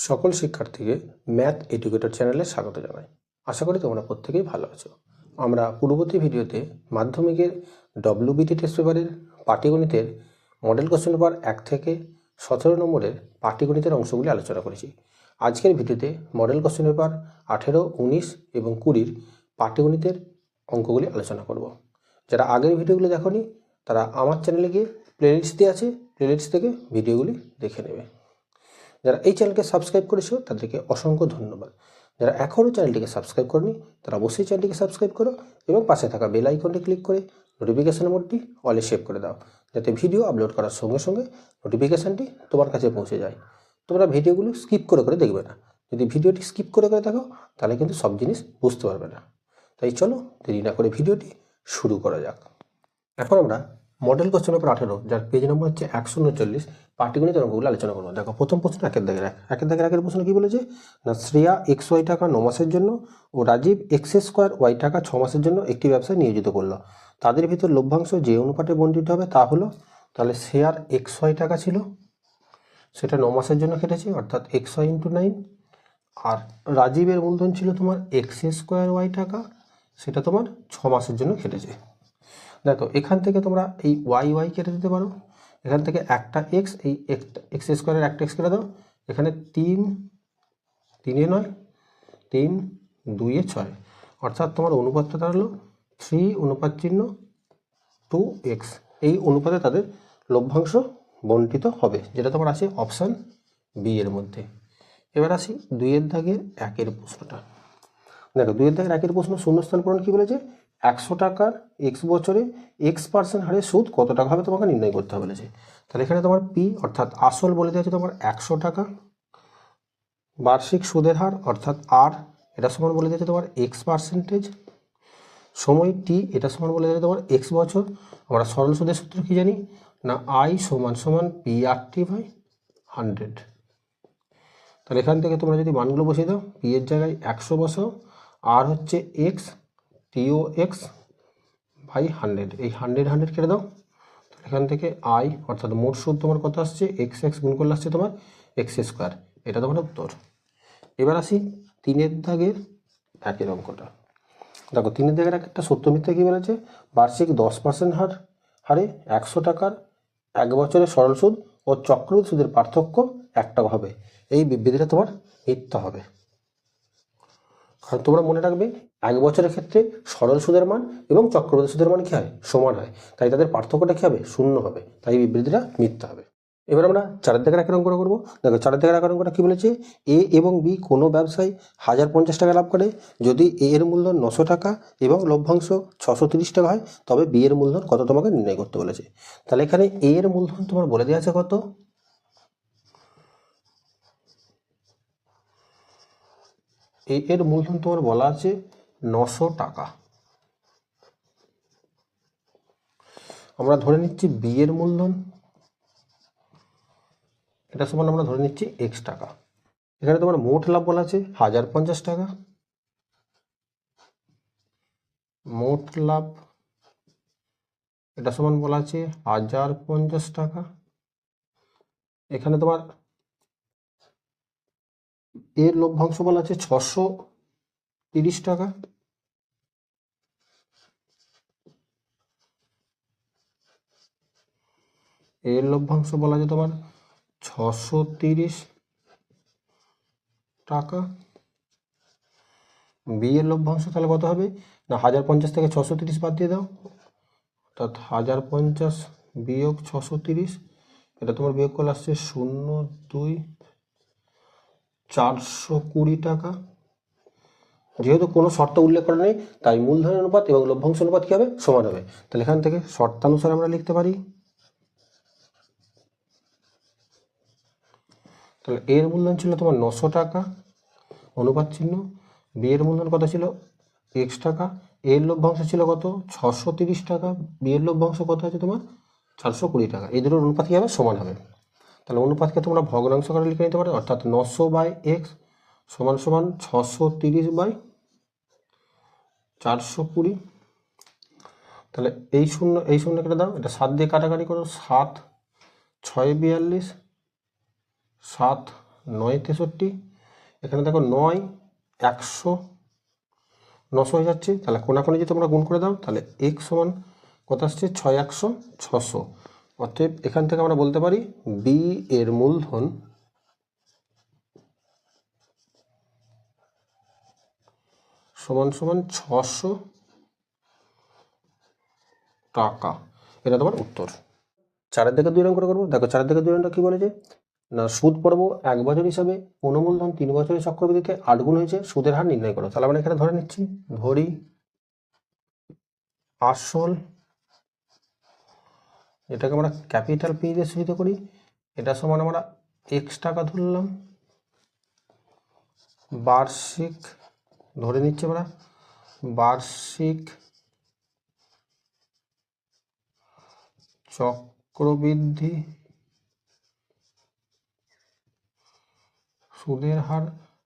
সকল শিক্ষার্থীকে math educator চ্যানেলে স্বাগত জানাই। আশা করি তোমরা প্রত্যেকেই ভালো আছো। আমরা পূর্ববর্তী ভিডিওতে মাধ্যমিকের WBT টেস্ট পেপারের পাটিগণিতের মডেল কোশ্চেন পেপার 1 থেকে 17 নম্বরের পাটিগণিতের অংশগুলি আলোচনা করেছি। আজকের ভিডিওতে মডেল কোশ্চেন পেপার 18, 19 এবং 20 পাটিগণিতের অঙ্কগুলি আলোচনা করব। যারা আগের ভিডিওগুলো দেখোনি তারা আমার চ্যানেলে গিয়ে প্লেলিস্ট দিয়ে আছে, প্লেলিস্ট থেকে ভিডিওগুলি দেখে নেবে। যারা এই চ্যানেলকে সাবস্ক্রাইব করেছো তাদেরকে অসংখ্য ধন্যবাদ। যারা এখনও চ্যানেলটিকে সাবস্ক্রাইব করনি তারা অবশ্যই চ্যানেলটিকে সাবস্ক্রাইব করো এবং পাশে থাকা বেল আইকনটি ক্লিক করে নোটিফিকেশন মোডটি অলে সেভ করে দাও, যাতে ভিডিও আপলোড করার সঙ্গে সঙ্গে নোটিফিকেশানটি তোমার কাছে পৌঁছে যায়। তোমরা ভিডিওগুলো স্কিপ করে দেখবে না। যদি ভিডিওটি স্কিপ করে থাকো তাহলে কিন্তু সব জিনিস বুঝতে পারবে না। তাই চলো দেরি না করে ভিডিওটি শুরু করা যাক। এখন আমরা মডেল কোশ্চেন পেপার 18 যার পেজ নম্বর হচ্ছে 139 পাটিগণিতের অঙ্কগুলো আলোচনা করবো। দেখো, প্রথম প্রশ্ন একের দাগের প্রশ্ন কি বলেছে না, শ্রেয়া XY টাকা 9 মাসের জন্য ও রাজীব X² Y টাকা 6 মাসের জন্য একটি ব্যবসায় নিয়োজিত করলো। তাদের ভিতর লভ্যাংশ যে অনুপাতে বণ্টিত হবে তা হলো, তাহলে শ্রেয়ার XY টাকা ছিল, সেটা 9 মাসের জন্য কেটেছে, অর্থাৎ XY × 9। আর রাজীবের মূলধন ছিল তোমার X² Y টাকা, সেটা তোমার 6 মাসের জন্য কেটেছে। দেখো, এখান থেকে তোমরা এই y কেটে দিতে পারো, এখান থেকে একটা x, এই X² একটা x কেটে দাও, এখানে 3 3 9 3 2 6, অর্থাৎ তোমার অনুপাতটা দাঁড়ালো 3:2x। এই অনুপাতে তাদের লভ্যাংশ বণ্টিত হবে, যেটা তোমার আছে অপশান বি এর মধ্যে। এবার আসি 2 দাগের 1 প্রশ্নটা। দেখো, 2 দাগের 1 প্রশ্ন শূন্যস্থান পূরণ কি বলেছে, 100 টাকার x বছরে x% হারে সুদ কত টাকা হবে তোমাকে নির্ণয় করতে হবে বলেছে। তাহলে এখানে তোমার পি অর্থাৎ আসল বলে দেওয়া আছে তোমার 100 টাকা, বার্ষিক সুদের হার অর্থাৎ আর এটা সমান বলে দিয়েছে তোমার x%, সময় টি এটা সমান বলে দিয়েছে তোমার x বছর। আমরা সরল সুদের সূত্র কি জানি না, I = P/100। তাহলে এখান থেকে তোমরা যদি মানগুলো বসিয়ে দাও, পি এর জায়গায় 100 বসাও, আর হচ্ছে x, টিও x/100, এই 100 কেটে দাও। এখান থেকে I অর্থাৎ মোট সুদ তোমার কত আসছে, x গুণ করলে আসছে তোমার x², এটা তোমার উত্তর। এবার আসি 3 দাগের 1 অঙ্কটা। দেখো, 3 দাগের একটা সত্য মিথ্যা কি বলেছে, বার্ষিক 10% হারে 100 টাকার 1 বছরের সরল সুদ ও চক্রবৃদ্ধি সুদের পার্থক্য 1 টাকা হবে। এই বিবৃতিটা তোমার মিথ্যা হবে, কারণ তোমরা মনে রাখবে 1 বছরের ক্ষেত্রে সরল সুদের মান এবং চক্রবৃদ্ধি সুদের মান কি হয়, সমান হয়, তাই তাদের পার্থক্যটা কি হবে, 0 হবে, তাই এই বিবৃতিটা মিথ্যা হবে। এবার আমরা 4 দাগের 1 অঙ্কটা করবো। দেখো, 4 দাগের 1 অঙ্কটা কি বলেছে, এ এবং বি কোনো ব্যবসায় 1050 টাকা লাভ করে যদি এ এর মূলধন 900 টাকা এবং লভ্যাংশ 630 টাকা হয়, তবে বি এর মূলধন কত তোমাকে নির্ণয় করতে বলেছে। তাহলে এখানে এ এর মূলধন তোমার বলে দেওয়া আছে কত, এ এর মূলধন তোমার বলা আছে 900 টাকা। আমরা ধরে নিচ্ছি বি এর মূলধন এটা সমান আমরা ধরে নিচ্ছি x টাকা। এখানে তোমার মোট লাভ বলা আছে 1050 টাকা, মোট লাভ এটা সমান বলা আছে 1050 টাকা। এখানে তোমার এর লভ্যাংশ বলা আছে 630 টাকা, এর লভ্যাংশ বলা আছে তোমার 630 টাকা। বি এর লভ্যাংশ তাহলে কত হবে না, 1050 থেকে 630 বাদ দিয়ে দাও, অর্থাৎ 1050 বিয়োগ 630, এটা তোমার বিয়োগ করলে আসছে 0.2 420 টাকা। যেহেতু কোনো শর্ত উল্লেখ করা নেই, তাই মূলধন অনুপাত এবং লভ্যাংশ অনুপাত কি হবে, সমান হবে। তাহলে এখান থেকে শর্তানুসারে আমরা লিখতে পারি, তাহলে এর মূলধন ছিল তোমার 900 টাকা, অনুপাত চিহ্ন, বি এর মূলধন কত ছিল x টাকা, এর লভ্যাংশ ছিল কত 630 টাকা, বি এর লভ্যাংশ কত আছে তোমার 420 টাকা। এই দুটোর অনুপাত কি হবে, সমান হবে। তাহলে অনুপাতকে তোমরা ভগ্নাংশ করে লিখে নিতে পারো, অর্থাৎ 900/x সমান 630/420। তাহলে এই শূন্য কেটে দাও, এটা 7 দিয়ে কাটাকাটি করো, 7 6 42, 7 9 63, এখানে দেখো 9 100 900 হয়ে যাচ্ছে। তাহলে কোনাকুনি যদি তোমরা গুণ করে দাও তাহলে x সমান কত আসছে 6 100 600। অতএব এখান থেকে আমরা বলতে পারি b এর মূলধন সমান সমান 600 টাকা। এটা তোমার উত্তর। 4 থেকে 2 অঙ্ক করবো। দেখো 4 থেকে 2 অঙ্কটা কি বলেছে না, সুদ পর্ব 1 বছর হিসাবে অনুমূলধন 3 বছরের চক্রবৃদ্ধিতে 8 গুণ হয়েছে, সুদের হার নির্ণয় করো। তাহলে আমরা এখানে ধরে নিচ্ছি, ধরি আসল, এটাকে আমরা ক্যাপিটাল পি দিয়ে সূচিত করি, এটা সমান আমরা x টাকা ধরলাম, বার্ষিক ধরে নিচ্ছি আমরা বার্ষিক চক্রবৃদ্ধি সুদের হার,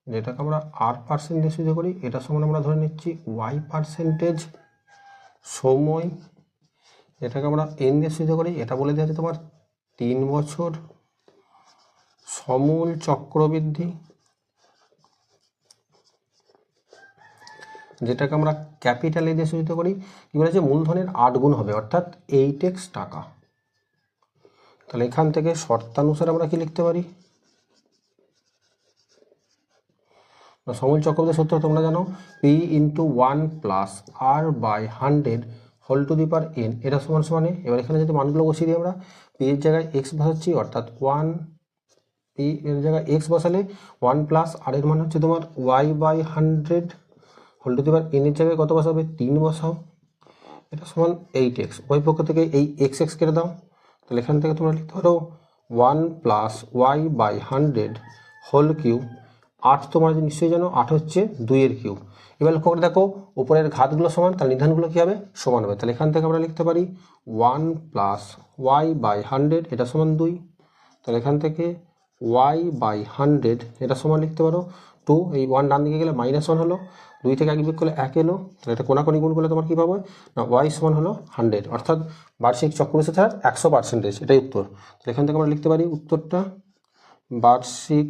যেটাকে আমরা r% দিয়ে সূচিত করি, এটা সমান আমরা ধরে নিচ্ছি y%, সময় এটাকে আমরা n দিয়ে সূচিত করি, এটা বলে দেওয়া আছে তোমার 3 বছর, সমূল চক্রবৃদ্ধি যেটাকে আমরা ক্যাপিটাল এ দিয়ে সূচিত করি, কি বলেছে মূলধনের 8 গুণ হবে, অর্থাৎ 8x টাকা। তাহলে এখান থেকে শর্তানুসারে আমরা কি লিখতে পারি, সমূল চক্রবৃদ্ধি সূত্র তোমরা জানো, p × 1 + r/100 whole to the power n, এটা সমান সমান। এবার এখানে যদি মানগুলো বসিয়ে দিই আমরা, p এর জায়গায় x বসাচ্ছি, অর্থাৎ 1, p এর জায়গায় x বসালে 1 + r এর মান হচ্ছে তোমার y/100 whole to the power n এর জায়গায় কত বসাবে 3 বসাও, এটা সমান 8x। ওই পক্ষ থেকে এই x কেটে দাও, তাহলে এখান থেকে তোমরা লিখতে পারো 1 + y/100 হোল কিউব। 8 তোমরা নিশ্চয়ই জানো 8 হচ্ছে 2 এর কিউব। এবার লক্ষ্য করে দেখো উপরের ঘাতগুলো সমান, তাহলে নিধানগুলো কী হবে সমান হবে। তাহলে এখান থেকে আমরা লিখতে পারি 1 + y/100 এটা সমান 2। তাহলে এখান থেকে y/100 এটা সমান লিখতে পারো 2, এই 1 ডান দিকে গেলে -1 হলো, 2 থেকে 1 বিয়োগ করলে 1 এলো, তাহলে এটা কোনাকুনি গুণ করলে তোমার কী পাবো না y সমান হলো 100, অর্থাৎ বার্ষিক চক্রবৃদ্ধি হার 100%, এটাই উত্তর। তাহলে এখান থেকে আমরা লিখতে পারি উত্তরটা বার্ষিক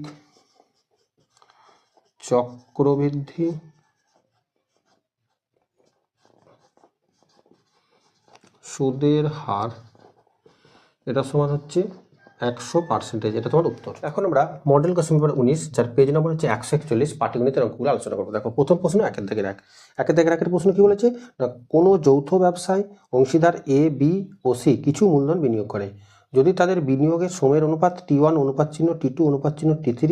চক্রবৃদ্ধি সুদের হার এটা সমান হচ্ছে 100%, এটা তোমার উত্তর। এখন আমরা মডেল কোশ্চেন পেপার 19 যার পেজ নম্বর হচ্ছে 141 পাটিগণিতের অঙ্কগুলো আলোচনা করবো। দেখো প্রথম প্রশ্ন 1 থেকে 1 প্রশ্ন কি বলেছে না, কোনো যৌথ ব্যবসায় অংশীদার এ বি ও সি কিছু মূলধন বিনিয়োগ করে, যদি তাদের বিনিয়োগের সময়ের অনুপাত T1 অনুপাত চিহ্ন T2 অনুপাত চিহ্ন T3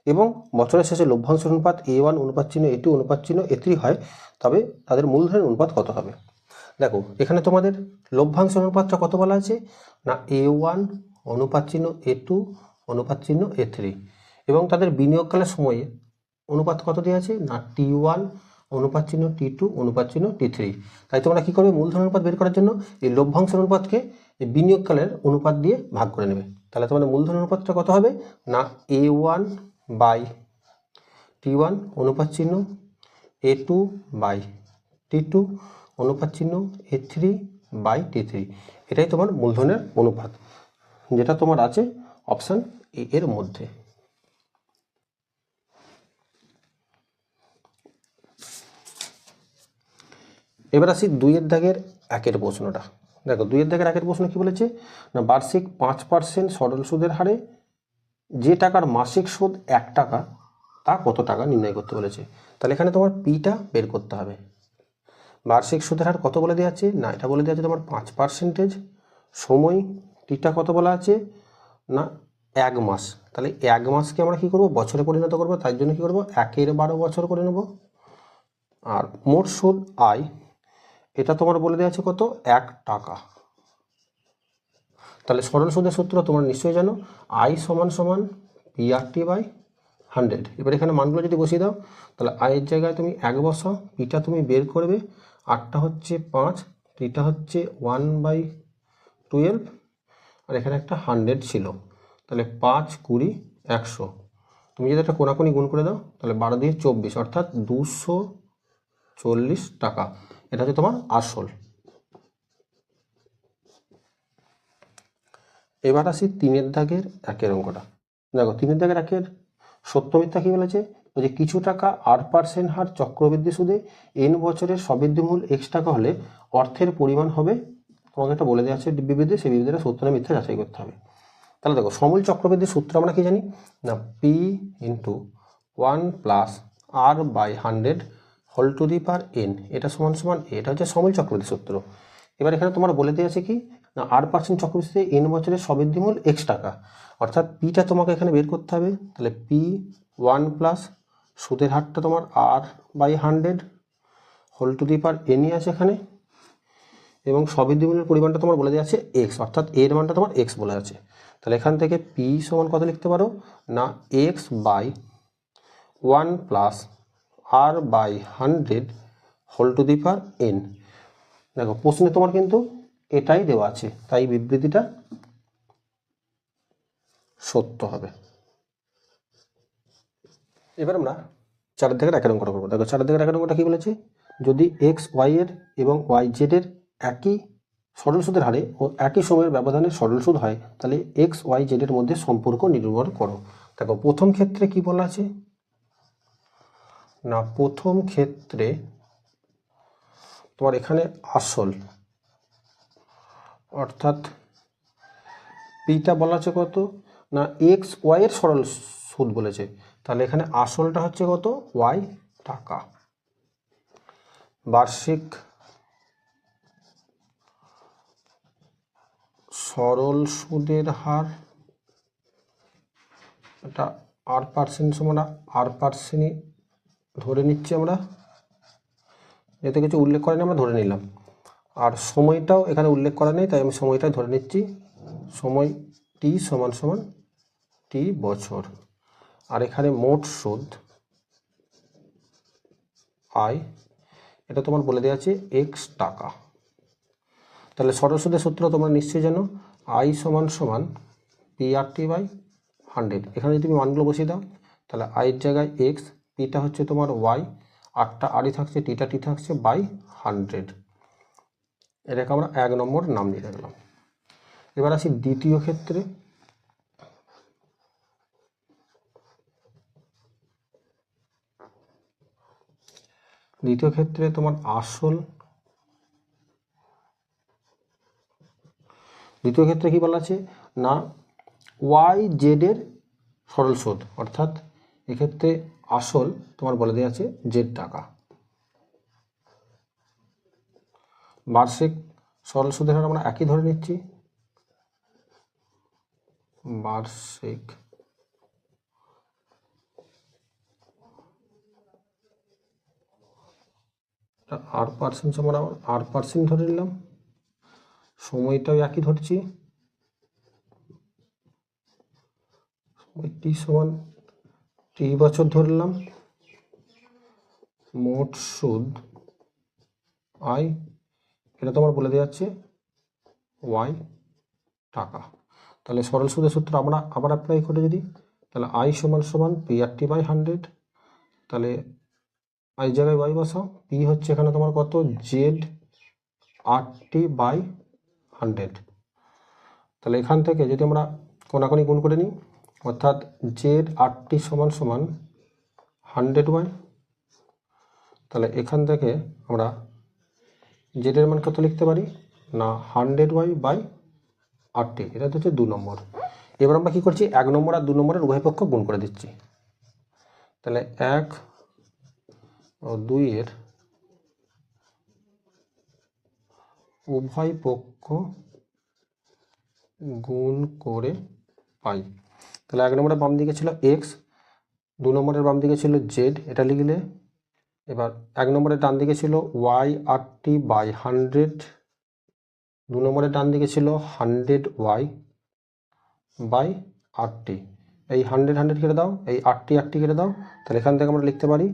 এবং বছরের শেষে লভ্যাংশ অনুপাত A1 অনুপাত চিহ্ন A2 অনুপাত চিহ্ন A3 হয়, তবে তাদের মূলধনের অনুপাত কত হবে। দেখো এখানে তোমাদের লভ্যাংশ অনুপাতটা কত বলা আছে না A1 অনুপাত চিহ্ন A2 অনুপাত চিহ্ন A3, এবং তাদের বিনিয়োগকালের সময়ে অনুপাত কত দেওয়া আছে না T1 অনুপাত চিহ্ন T2 অনুপাত চিহ্ন T3। তাই তোমরা কি করবে মূলধন অনুপাত বের করার জন্য এই লভ্যাংশ অনুপাতকে এই বিনিয়োগকালের অনুপাত দিয়ে ভাগ করে নেবে। তাহলে তোমাদের মূলধন অনুপাতটা কত হবে না A1/T1 অনুপাত চিহ্ন A2/T2 অনুপাত চিহ্ন A3/T3, এটাই তোমার মূলধনের অনুপাত, যেটা তোমার আছে অপশান এ এর মধ্যে। এবার আসি 2 দাগের 1 প্রশ্নটা। দেখো 2 দাগের 1 প্রশ্ন কি বলেছে না, বার্ষিক 5% সরল সুদের হারে যে টাকার মাসিক সুদ 1 টাকা তা কত টাকা নির্ণয় করতে বলেছে। তাহলে এখানে তোমার পিটা বের করতে হবে। বার্ষিক সুদের হার কত বলে দেওয়া আছে না, এটা বলে দেওয়া আছে তোমার 5%, সময় টিটা কত বলা আছে না 1 মাস। তাহলে 1 মাসকে আমরা কি করব বছরে পরিণত করব, তার জন্য কি করব 1/12 বছর করে নেব। আর মোট সুদ আয় এটা তোমার বলে দেওয়া আছে কত 1 টাকা। তাহলে সরল সুদের সূত্র তোমরা নিশ্চয়ই জানো, আই সমান সমান PRT/100। এবার এখানে মানগুলো যদি বসিয়ে দাও, তাহলে আয়ের জায়গায় তুমি 1 বসাও, পিটা তুমি বের করবে, 8টা হচ্ছে 5, টিটা হচ্ছে 1/12, আর এখানে একটা 100 ছিল, তাহলে 5, 20, 100। তুমি যদি একটা কোনাকুনি গুণ করে দাও তাহলে 12 দিয়ে 24, অর্থাৎ 240 টাকা। এটা হচ্ছে তোমার আসল। এবার আসি 3 দাগের 1 অঙ্কটা। দেখো 3 দাগের 1 সত্য মিথ্যা কি বলেছে, ওই যে কিছু টাকা 8% হার চক্রবৃদ্ধি সুদে n বছরের সবৃদ্ধিমূল x টাকা হলে অর্থের পরিমাণ হবে, তোমাকে একটা বলে দেওয়া আছে বিবৃতি, সেই বিবৃতিটা সত্য না মিথ্যা যাচাই করতে হবে। তাহলে দেখো সমূল চক্রবৃদ্ধির সূত্র আমরা কি জানি না, p into 1 plus r/100 whole to the power n, এটা সমান সমান, এটা হচ্ছে সমূল চক্রবৃদ্ধি সূত্র। এবার এখানে তোমার বলে দেওয়া আছে কি না 8% চক্রবৃদ্ধিতে n বছরের সবৃদ্ধিমূল x টাকা, অর্থাৎ পিটা তোমাকে এখানে বের করতে হবে। তাহলে p1 প্লাস সুদের হারটা তোমার r/100 হোল টু দি পাওয়ার nই আছে এখানে, এবং সবৃদ্ধিমূলের পরিমাণটা তোমার বলে দেওয়া আছে x, অর্থাৎ এর মানটা তোমার x বলে আছে। তাহলে এখান থেকে p সমান কত লিখতে পারো না x/1 plus r/100 whole to the power n। দেখো প্রশ্নে তোমার কিন্তু এটাই দেওয়া আছে, তাই বিবৃতিটা সত্য হবে। এবার আমরা 4 থেকে 1 অঙ্কটা করবো। দেখো 4 থেকে 1 অঙ্কটা কি বলেছে, যদি এক্স ওয়াই এর এবং ওয়াই জেড এর একই সরল সুদের হারে ও একই সময়ের ব্যবধানে সরল সুদ হয়, তাহলে এক্স ওয়াই জেড এর মধ্যে সম্পর্ক নির্ভর করো। দেখো প্রথম ক্ষেত্রে কি বলা আছে না, প্রথম ক্ষেত্রে তোমার এখানে আসল, অর্থাৎ পিটা বলা আছে কত না এক্স ওয়াই এর সরল সুদ বলেছে, তাহলে এখানে আসলটা হচ্ছে কত ওয়াই টাকা। বার্ষিক সরল সুদের হার, এটা r% সমান r%ই ধরে নিচ্ছি আমরা, এতে কিছু উল্লেখ করেনি আমরা ধরে নিলাম, আর সময়টাও এখানে উল্লেখ করা নেই তাই আমি সময়টাই ধরে নিচ্ছি, সময় t সমান সমান t বছর, আর এখানে মোট সুদ i, এটা তোমার বলে দেওয়া আছে x টাকা। তাহলে সরল সুদের সূত্র তোমরা নিশ্চয়ই জানো, i সমান সমান p/100। এখানে যদি তুমি মানগুলো বসিয়ে দাও, তাহলে i এর জায়গায় x, পিটা হচ্ছে তোমার y, আরটা আরই থাকছে, টিটা টি থাকছে বাই 100। এটাকে আমরা 1 নম্বর নাম দিয়ে রাখলাম। এবার আসি দ্বিতীয় ক্ষেত্রে। দ্বিতীয় ক্ষেত্রে তোমার আসল, দ্বিতীয় ক্ষেত্রে কি বলা আছে না ওয়াই জেড এর সরল সুদ, অর্থাৎ এক্ষেত্রে আসল তোমার বলে দেওয়া আছে জেড টাকা। বার্ষিক সরল সুদের হার আমরা একই ধরে নিচ্ছি, বার্ষিক r% সমান r% ধরে নিলাম, সময়টাও একই ধরছি, টি সমান টি বছর ধরলাম, মোট সুদ আই, এটা তোমার বলে দেওয়া যাচ্ছে ওয়াই টাকা। তাহলে সরল সুদের সূত্র আমরা আবার অ্যাপ্লাই করে যদি, তাহলে আই সমান সমান p/100, তাহলে আই জায়গায় ওয়াই বসাও, পি হচ্ছে এখানে তোমার কত জেড r/100। তাহলে এখান থেকে যদি আমরা কোনাকুনি গুণ করে নিই, অর্থাৎ জেড r/t সমান সমান 100y, তাহলে এখান থেকে আমরা জেডের মান কত লিখতে পারি না 100y/r/t, এটা হচ্ছে 2 নম্বর। এবার আমরা কি করছি 1 নম্বর আর 2 নম্বরের উভয় পক্ষ গুণ করে দিচ্ছি, তাহলে 1 ও 2 এর উভয় পক্ষ গুণ করে পাই। তাহলে 1 নম্বরের বাম দিকে ছিল x, 2 নম্বরের বাম দিকে ছিল z, এটা লিখলে। এবার 1 নম্বরের ডান দিকে ছিল y/100, 2 নম্বরের ডান দিকে ছিল 100y/r/t। এই 100 কেটে দাও, এই r/t কেটে দাও, তাহলে এখান থেকে আমরা লিখতে পারি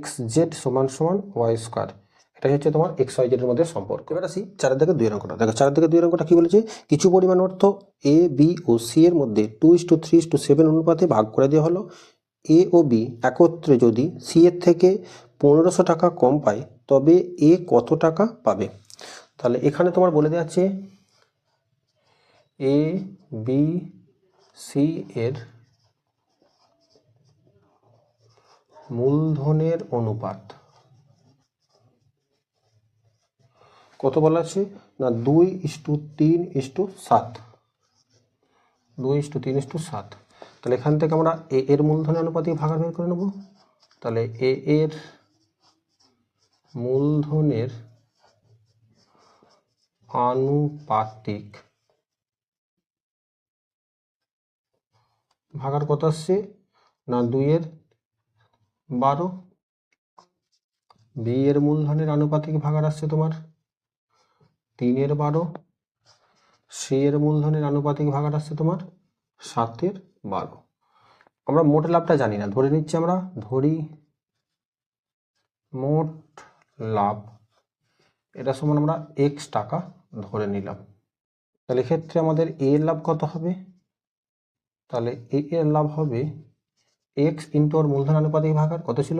xz সমান সমান y²। এটাই হচ্ছে তোমার x y z এর মধ্যে সম্পর্ক। এবার আসি 4 থেকে 2 অঙ্কটা। দেখো 4 থেকে 2 অঙ্কটা কি বলেছে, কিছু পরিমাণ অর্থ a b ও c এর মধ্যে 2:3:7 অনুপাতে ভাগ করে দেওয়া হলো। a ও b একত্রে যদি c এর থেকে 1500 টাকা কম পায়, তবে a কত টাকা পাবে। তাহলে এখানে তোমার বলে দেওয়া আছে a b c এর মূলধনের অনুপাত কত বলা আছে না 2:3:7, 2:3:7। তাহলে এখান থেকে আমরা এ এর মূলধনের অনুপাতিক ভাগাড় বের করে নেব। তাহলে এ এর মূলধনের আনুপাতিক ভাগাড় কত আসছে না 2/12। বি এর মূলধনের আনুপাতিক ভাগাড় আসছে তোমার 3/12। সি এর মূলধনের আনুপাতিক ভাগাড় আসছে তোমার 7/12। আমরা মোট লাভটা জানি না, ধরে নিচ্ছি আমরা মোট লাভ এটা সমান আমরা x টাকা ধরে নিলাম। তাহলে এক্ষেত্রে আমাদের এ এর লাভ কত হবে? তাহলে এ এর লাভ হবে x ইন্টু ওর মূলধন আনুপাতিক ভাগাড় কত ছিল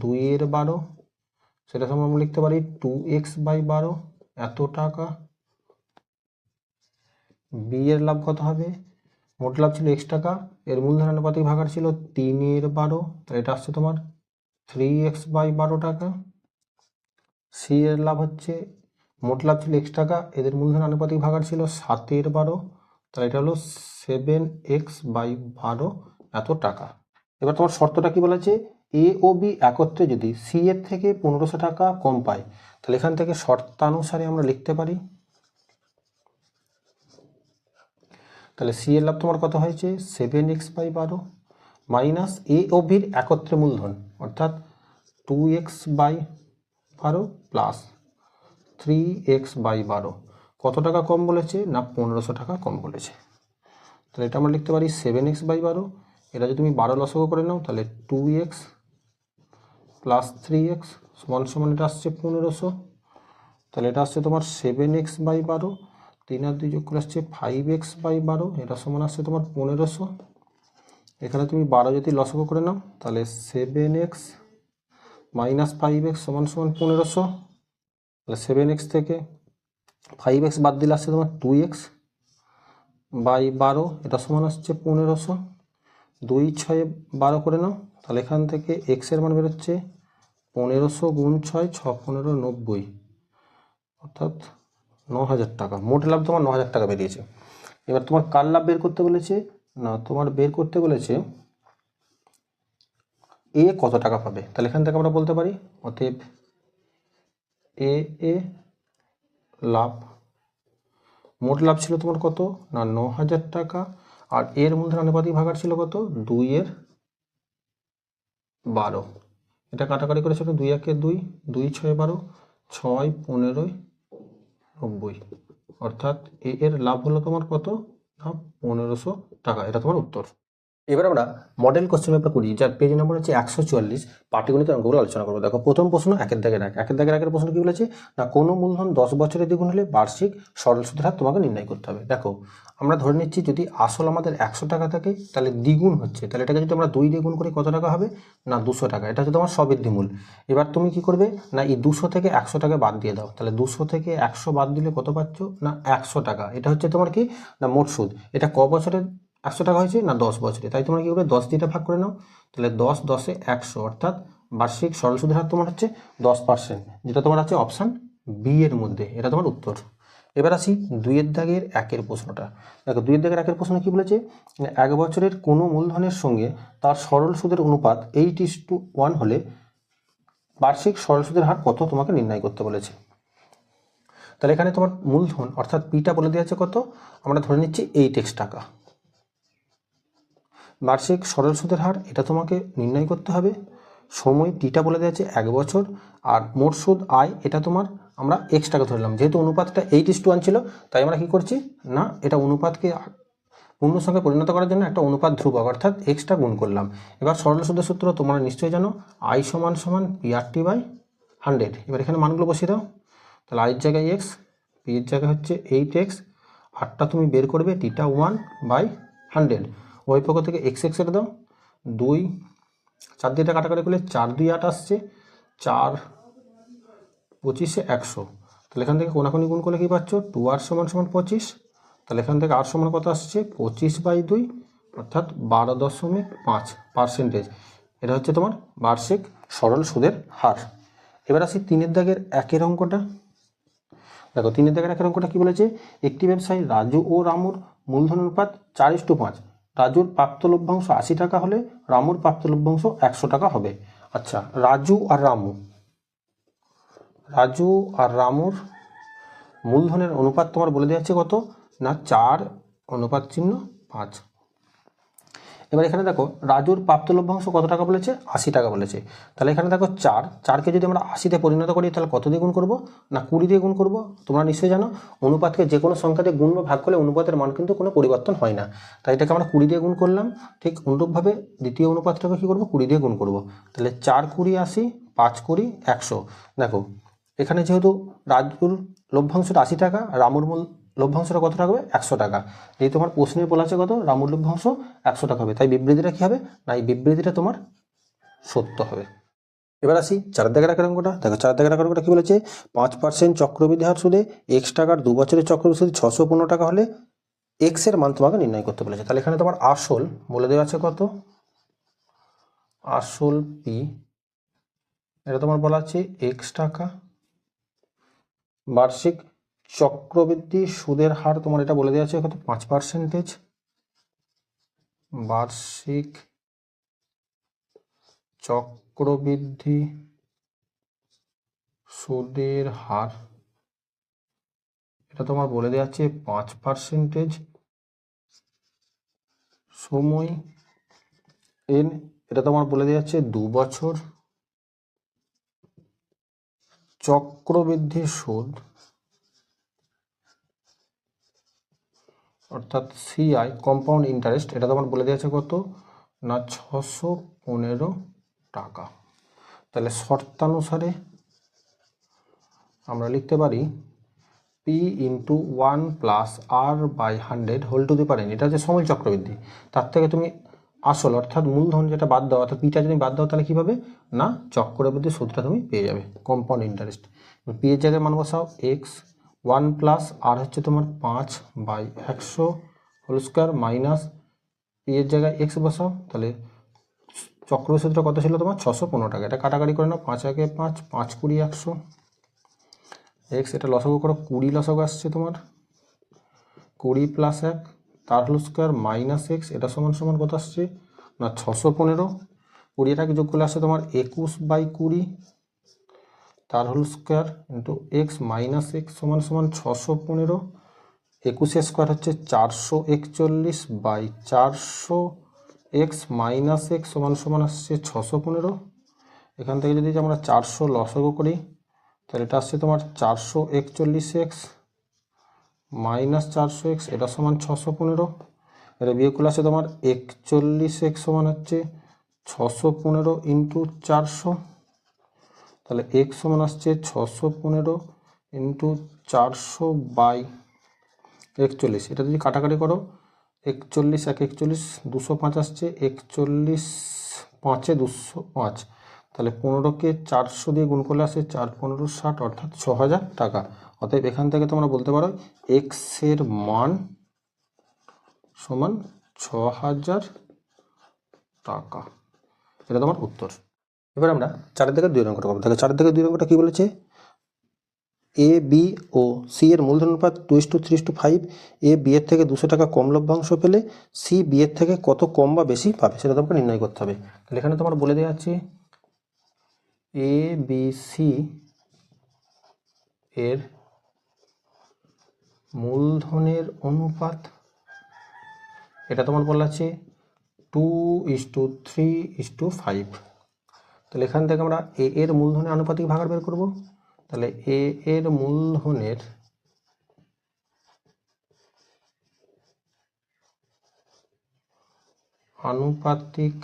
2/12, সেটা সমান আমরা লিখতে পারি 2x/12 এত টাকা। বি এর লাভ কত হবে? মোট লাভ ছিল x টাকা, এর মূলধন আনুপাতিক ভাগাড় ছিল 3/12, তাহলে এটা আসছে তোমার 3x/12 টাকা। সি এর লাভ হচ্ছে মোট লাভ ছিল x টাকা, এদের মূলধন আনুপাতিক ভাগাড় ছিল 7/12, তাহলে এটা হলো 7x/12 এত টাকা। এবার তোমার শর্তটা কি বলেছে? এ ও বি একত্রে যদি সি এর থেকে 1500 টাকা কম পায়, তাহলে এখান থেকে শর্তানুসারে আমরা লিখতে পারি, তাহলে সি এর লাভ তোমার কত হয়েছে 7x/12 মাইনাস এ ও বির একত্রে মূলধন অর্থাৎ 2x/12 প্লাস 3x/12 কত টাকা কম বলেছে না 1500 টাকা কম বলেছে। তাহলে এটা আমরা লিখতে পারি 7x/12, এটা যদি তুমি 12 লসাগু করে নাও তাহলে 2x প্লাস 3x সমান সমান এটা আসছে 1500। তাহলে এটা আসছে তোমার 7x/12, 3 আর 2 যোগ করে আসছে 5x/12, এটা সমান আসছে তোমার 1500। এখানে তুমি 12 যদি লসাগু করে নাও তাহলে 7x মাইনাস 5x সমান সমান 1500। তাহলে 7x থেকে 5x বাদ দিলে আসছে তোমার 2x/12, এটা সমান আসছে 1500। 2 6 12 করে নাও, তাহলে এখান থেকে x এর মান বেরোচ্ছে 1500 গুণ 6 6 15 90, অর্থাৎ 9000 টাকা। মোট লাভ তোমার 9000 টাকা বেরিয়েছে। এবার তোমার কার লাভ বের করতে বলেছে না তোমার বের করতে বলেছে এ কত টাকা পাবে। তাহলে এখান থেকে আমরা বলতে পারি অতএব এ এ লাভ, মোট লাভ ছিল তোমার কত না 9000 টাকা, আর এর মূলধন আনুপাতিক ভাগাড় ছিল কত 2/12। এটা কাটাকাটি করেছে 2 1 2, 2 6 12, 6 15 90, অর্থাৎ এ এর লাভ হলো তোমার কত না 1500 টাকা। এটা তোমার উত্তর। এবার আমরা মডেল কোশ্চেন পেপার করি, যার পেজ নম্বর হচ্ছে 144, পাটিগণিতের অঙ্কগুলো আলোচনা করবো। দেখো প্রথম প্রশ্ন 1 প্রশ্ন কি বলেছে না কোনো মূলধন 10 বছরে দ্বিগুণ হলে বার্ষিক সরল সুদের হার তোমাকে নির্ণয় করতে হবে। দেখো আমরা ধরে নিচ্ছি যদি আসল আমাদের 100 টাকা থাকে তাহলে দ্বিগুণ হচ্ছে, তাহলে এটাকে যদি আমরা 2 দিয়ে গুণ করি কত টাকা হবে না 200 টাকা। এটা হচ্ছে তোমার স্ববৃদ্ধিমূল। এবার তুমি কি করবে না এই 200 থেকে 100 টাকা বাদ দিয়ে দাও, তাহলে 200 থেকে 100 বাদ দিলে কত পাচ্ছ না 100 টাকা। এটা হচ্ছে তোমার কি না মোট সুদ। এটা ক বছরের 100 টাকা হয়েছে না 10 বছরে, তাই তোমরা কি করবে 10 দিয়ে ভাগ করে নাও, তাহলে 10 10 100, অর্থাৎ বার্ষিক সরল সুদের হার তোমার হচ্ছে 10%, যেটা তোমার আছে অপশান বি এর মধ্যে। এটা তোমার উত্তর। এবার আসি 2 দাগের 1 প্রশ্নটা। দেখো 2 দাগের 1 প্রশ্ন কি বলেছে 1 বছরের কোনো মূলধনের সঙ্গে তার সরল সুদের অনুপাত 8:1 হলে বার্ষিক সরল সুদের হার কত তোমাকে নির্ণয় করতে বলেছে। তাহলে এখানে তোমার মূলধন অর্থাৎ পিটা বলে দেওয়া আছে কত, আমরা ধরে নিচ্ছি 8x টাকা। বার্ষিক সরল সুদের হার এটা তোমাকে নির্ণয় করতে হবে। সময় টিটা বলে দেওয়া আছে 1 বছর, আর মোট সুদ আয় এটা তোমার আমরা x টাকা ধরলাম। যেহেতু অনুপাতটা 8:1 ছিল তাই আমরা কি করছি না এটা অনুপাতকে পূর্ণ সংখ্যায় পরিণত করার জন্য একটা অনুপাত ধ্রুবক অর্থাৎ এক্সটা গুণ করলাম। এবার সরল সুদের সূত্র তোমরা নিশ্চয়ই জানো, আই সমান সমান PRT/100। এবার এখানে মানগুলো বসিয়ে দাও, তাহলে আইয়ের জায়গায় x, পি এর জায়গায় হচ্ছে 8x, আরটা তুমি বের করবে টিটা 1/100, ওই পক্ষ থেকে x এর দাও 2, 4 দিয়ে কাটাকাটি করলে 4 2 8 আসছে, 4 25 100, তাহলে এখান থেকে কোনাকুনি গুণ করলে কি পাচ্ছ 2r সমান সমান 25, তাহলে এখান থেকে আর সমান কত আসছে 25/2, অর্থাৎ 12.5%। এটা হচ্ছে তোমার বার্ষিক সরল সুদের হার। এবার আসি 3 দাগের 1 অঙ্কটা। দেখো 3 দাগের 1 অঙ্কটা কি বলেছে, একটি ব্যবসায়ী রাজু ও রামুর মূলধন অনুপাত 4:5। রাজুর প্রাপ্ত লভ্যাংশ 80 টাকা হলে রামুর প্রাপ্ত লভ্যাংশ 100 টাকা হবে। আচ্ছা, রাজু আর রামুর মূলধনের অনুপাত তোমার বলে দেওয়া আছে কত না 4:5। এবার এখানে দেখো রাজুর প্রাপ্ত লভ্যাংশ কত টাকা বলেছে, 80 টাকা বলেছে। তাহলে এখানে দেখো 4কে যদি আমরা 80-তে পরিণত করি তাহলে কত দিয়ে গুণ করবো না 20 দিয়ে গুণ করবো। তোমরা নিশ্চয়ই জানো অনুপাতকে যে কোনো সংখ্যা দিয়ে গুণ বা ভাগ করলে অনুপাতের মান কিন্তু কোনো পরিবর্তন হয় না। তাই এটাকে আমরা 20 দিয়ে গুণ করলাম। ঠিক অনুরূপভাবে দ্বিতীয় অনুপাতটাকে কী করবো, 20 দিয়ে গুণ করবো। তাহলে 4 20 80, 5 20 100। দেখো এখানে যেহেতু রাজুর লভ্যাংশটা 80 টাকা, রামুর লভ্যাংশটা কত টাকা হবে 100 টাকা। এই তোমার প্রশ্নে বলা আছে কত, রামুর লভ্যাংশ 100 টাকা হবে। তাই বিবৃতিটা কী হবে না এই বিবৃতিটা তোমার সত্য হবে। এবার আসি 4 দাগের 1 অঙ্কটা। দেখো 4 দাগের 1 অঙ্কটা কী বলেছে, 5% চক্রবৃদ্ধি হার সুদে x টাকার 2 বছরের চক্রবৃদ্ধি সুদ 615 টাকা হলে x এর মান তোমাকে নির্ণয় করতে বলেছে। তাহলে এখানে তোমার আসল বলে দেওয়া আছে কত, আসল p, এটা তোমার বলা আছে x টাকা, বার্ষিক চক্রবৃদ্ধি সুদের হার তোমার এটা বলে দেওয়া আছে কত 5%, বার্ষিক চক্রবৃদ্ধি সুদের হার এটা তোমার বলে দেওয়া আছে 5%, সময় n এটা তোমার বলে দেওয়া আছে 2 বছর, চক্রবৃদ্ধি সুদ অর্থাৎ CI কম্পাউন্ড ইন্টারেস্ট এটা তোমার বলে দেওয়া আছে কত না 615 টাকা। তাহলে শর্তানুসারে আমরা লিখতে পারি p × 1 + r/100 whole to the power n। এটা হচ্ছে সময় চক্রবৃদ্ধি। তার থেকে তুমি আসল অর্থাৎ মূলধন যেটা বাদ দাও, অর্থাৎ পিটা যদি বাদ দাও তাহলে কী পাবে না চক্রবৃদ্ধি সুদটা তুমি পেয়ে যাবে, কম্পাউন্ড ইন্টারেস্ট। পি এর জায়গায় মান বসাও x, 1 + r হচ্ছে তোমার 5/100 হোল স্কোয়ার মাইনাস পি এর জায়গায় x বসাও। তাহলে চক্রবৃদ্ধি সুদটা কত ছিল তোমার 615 টাকা। এটা কাটাকাটি করে নাও, 5 × 5 5 20 100 x, এটা লসাগু করো 20 লসাগু আসছে তোমার 20 + 1 তার হোল স্কোয়ার মাইনাস x, এটা সমান সমান কত আসছে না 615। 20টাকে যোগ করলে আসছে তোমার 21/20 তার whole square into x minus x সমান সমান 615। 21 স্কোয়ার হচ্ছে 441/400, x মাইনাস x সমান সমান আসছে 615। এখান থেকে যদি আমরা 400 লসাগু করি তাহলে এটা আসছে তোমার 441x মাইনাস 400x, এটা সমান 615। এটা বিয়োগ করলে আসছে তোমার 41x সমান হচ্ছে 615 × 400। তাহলে x সমান আসছে 615 × 400/41। এটা যদি কাটাকাটি করো 41 × 1 41, 205 আসছে, 41 5 205। তাহলে 15কে 400 দিয়ে গুণ করলে আসে 4 15 60 অর্থাৎ 6000 টাকা। অতএব এখান থেকে তোমরা বলতে পারো x এর মান সমান 6000 টাকা। এটা তোমার উত্তর। এবার আমরা 4 দাগের 2 অঙ্কটা করবো। দেখো 4 দাগের 2 অঙ্কটা কী বলেছে, এ বি ও সি এর মূলধন অনুপাত 2:3:5। এ বি এর থেকে 200 টাকা কম লভ্যাংশ পেলে সি বি এর থেকে কত কম বা বেশি পাবে সেটা তোমাকে নির্ণয় করতে হবে। তাহলে এখানে তোমার বলে দেওয়া আছে এ বি সি এর মূলধনের অনুপাত এটা তোমার বলা আছে 2:3:5। তাহলে এখান থেকে আমরা এ এর মূলধনের আনুপাতিক ভাগাড় বের করব। তাহলে এ এর মূলধনের আনুপাতিক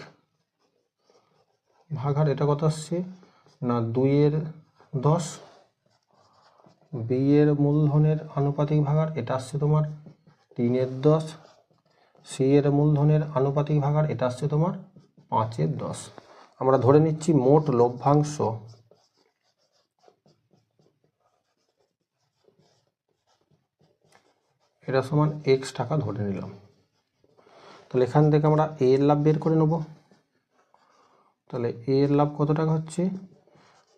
ভাগাড় এটা কত আসছে না 2/10। বি এর মূলধনের আনুপাতিক ভাগাড় এটা আসছে তোমার 3/10। সি এর মূলধনের আনুপাতিক ভাগাড় এটা আসছে তোমার 5/10। আমরা ধরে নিচ্ছি মোট লভ্যাংশ এটা সমান x টাকা ধরে নিলাম। তাহলে এখান থেকে আমরা এ এর লাভ বের করে নেব। তো তাহলে এ এর লাভ কত টাকা হচ্ছে,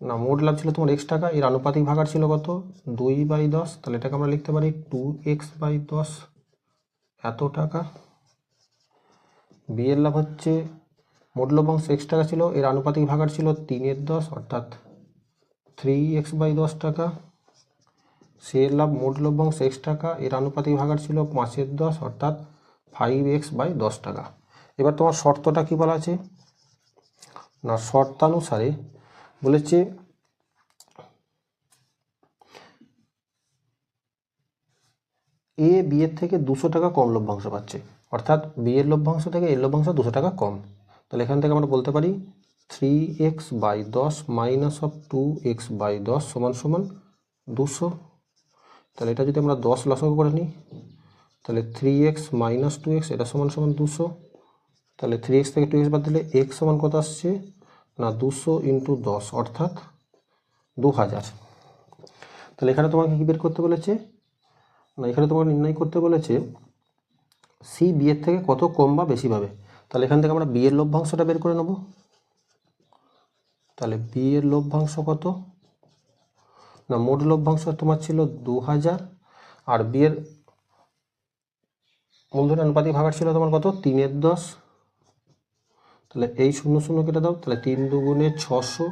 না মোট লাভ ছিল তোমার এক্স টাকা, এর আনুপাতিক ভাগার ছিল কত 2/10, তাহলে এটাকে আমরা লিখতে পারি 2x/10 এত টাকা। বি এর লাভ হচ্ছে মোট লভ্যাংশ এক্স টাকা ছিল, এর আনুপাতিক ভাগার ছিল 3/10 অর্থাৎ 3x/10 টাকা। সি এর লাভ মোট লভ্যাংশ এক্স টাকা, এর আনুপাতিক ভাগার ছিল 5/10 অর্থাৎ 5x/10 টাকা। এবার তোমার শর্তটা কি বলা আছে, না শর্তানুসারে বলেছে এ বি এর থেকে 200 টাকা কম লভ্যাংশ পাচ্ছে, অর্থাৎ বি এর লভ্যাংশ থেকে এর লভ্যাংশ 200 টাকা কম। তাহলে এখান থেকে আমরা বলতে পারি 3x/10 মাইনাস অফ 2x/10 সমান সমান 200। তাহলে এটা যদি আমরা 10 লসাগু করে নিই তাহলে 3x মাইনাস 2x এটা সমান সমান 200। তাহলে 3x থেকে 2x বাদ দিলে x সমান কত আসছে, না 200 × 10 অর্থাৎ 2000। তাহলে এখানে তোমাকে কী বের করতে বলেছে, না এখানে তোমাকে নির্ণয় করতে বলেছে সি বি এর থেকে কত কম বা বেশি পাবে। তাহলে এখান থেকে আমরা বি এর লভ্যাংশটা বের করে নেব। তাহলে বি এর লভ্যাংশ কত, না মোট লভ্যাংশ তোমার ছিল 2000 আর বি এর মূলধন আনুপাতিক ভাগার ছিল তোমার কত 3/10। তাহলে এই 0 কেটে দাও, তাহলে 3 × 2 = 600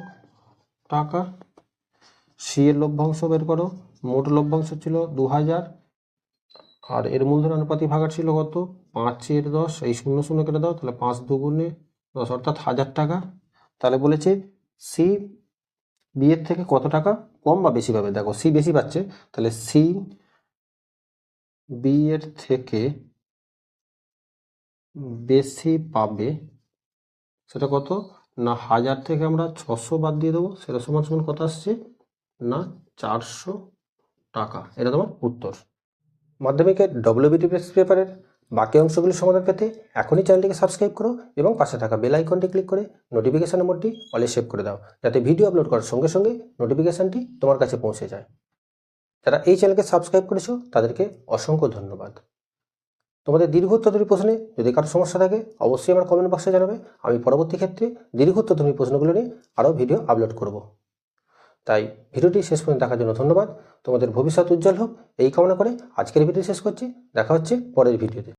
টাকা। সি এর লভ্যাংশ বের করো, মোট লভ্যাংশ ছিল 2000 আর এর মূলধন আনুপাতিক ভাগার ছিল কত 5/10। এই 0 কেটে দাও, তাহলে 5 × 2 = 10 অর্থাৎ 1000 টাকা। তাহলে বলেছে সি বি এর থেকে কত টাকা কম বা বেশি পাবে। দেখো সি বেশি পাচ্ছে, তাহলে সি বি এর থেকে বেশি পাবে সেটা কত, না 1000 থেকে আমরা 600 বাদ দিয়ে দেবো, সেটা সমান সমান কত আসছে, না 400 টাকা। এটা তোমার উত্তর। মাধ্যমিকের ডব্লিউবিটি টেস্ট পেপারের বাকি অংশগুলি সমাধান পেতে এখনই চ্যানেলটিকে সাবস্ক্রাইব করো এবং পাশে থাকা বেল আইকনটি ক্লিক করে নোটিফিকেশন নম্বরটি অলে সেভ করে দাও, যাতে ভিডিও আপলোড করার সঙ্গে সঙ্গে নোটিফিকেশানটি তোমার কাছে পৌঁছে যায়। যারা এই চ্যানেলকে সাবস্ক্রাইব করেছো তাদেরকে অসংখ্য ধন্যবাদ। তোমাদের দীর্ঘোত্তরধর্মী প্রশ্নে যদি কারো সমস্যা থাকে অবশ্যই আমার কমেন্ট বক্সে জানাবে, আমি পরবর্তী ক্ষেত্রে দীর্ঘোত্তরধর্মী প্রশ্নগুলো নিয়ে আরও ভিডিও আপলোড করব। তাই ভিডিওটি শেষ পর্যন্ত দেখার জন্য ধন্যবাদ। তোমাদের ভবিষ্যৎ উজ্জ্বল হোক এই কামনা করে আজকের ভিডিও শেষ করছি। দেখা হচ্ছে পরের ভিডিওতে।